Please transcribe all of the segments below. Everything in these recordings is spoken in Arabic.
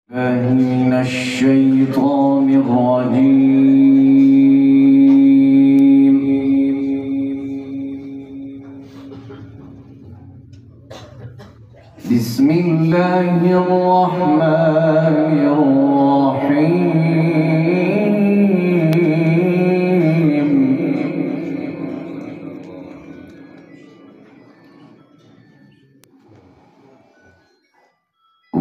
من الشيطان الرجيم. بسم الله الرحمن الرحيم.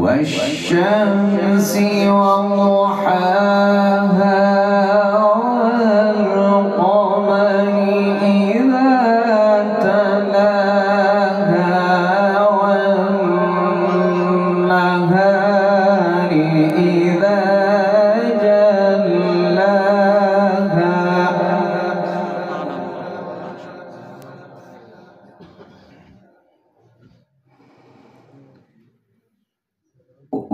والشمس وضحاها والقمر إذا تلاها والنهار إذا جلاها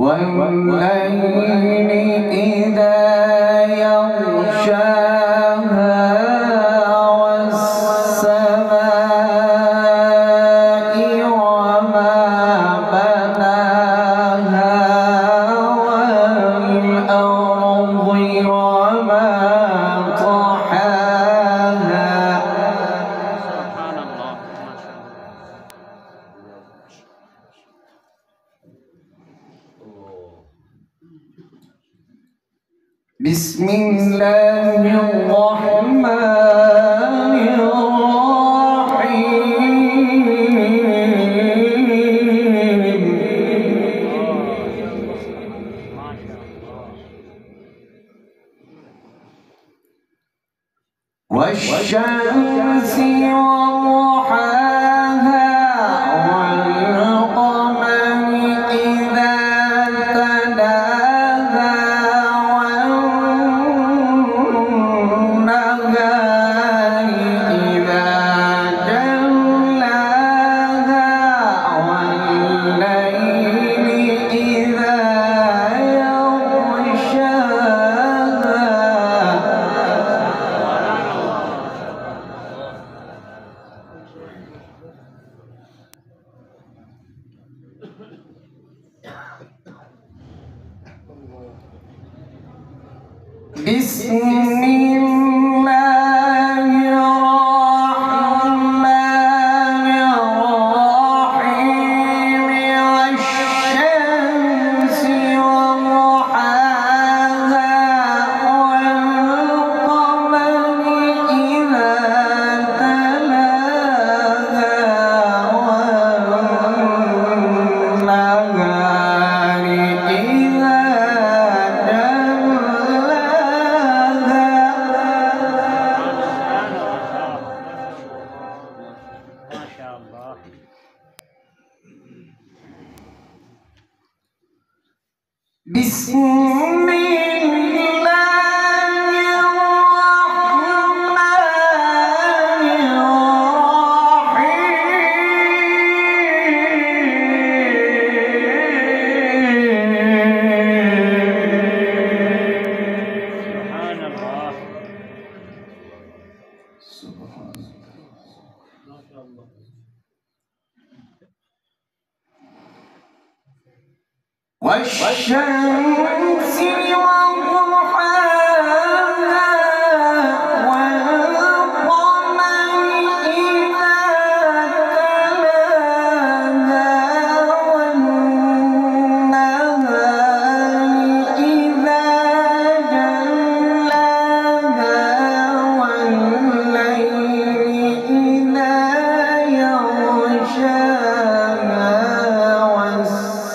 والليل إذا يغشاها والسماء وما بناها والأرض وما طحاها بسم الله الرحمن الرحيم. والشمس وضحاها والقمر إذا تلاها والنهار إذا جلاها والليل إذا يغشاها بسم الله الرحمن الرحيم. والشمس وضحاها والقمر إذا تلاها والنهار إذا بسم الله الرحمن الرحيم. سبحان الله. والشمس وضحاها والقمر إذا تلاها والنهار إذا جلاها والليل إذا يغشاها والسماء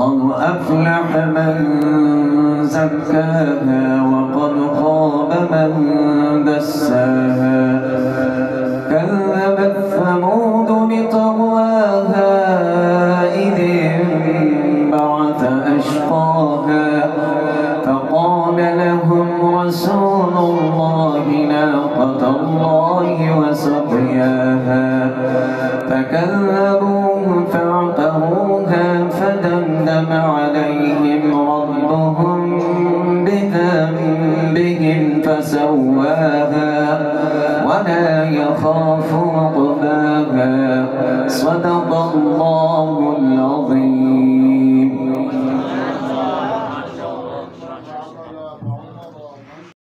قد أفلح من زكاها وقد خاب من دساها كذبت ثمود بطغواها إذ انبعث أشقاها فقال لهم رسول الله ناقة الله وسقياها فكذبوه فعقروها فدمدم عليهم ربهم بذنبهم فسواها ولا يخاف عقباها. صدق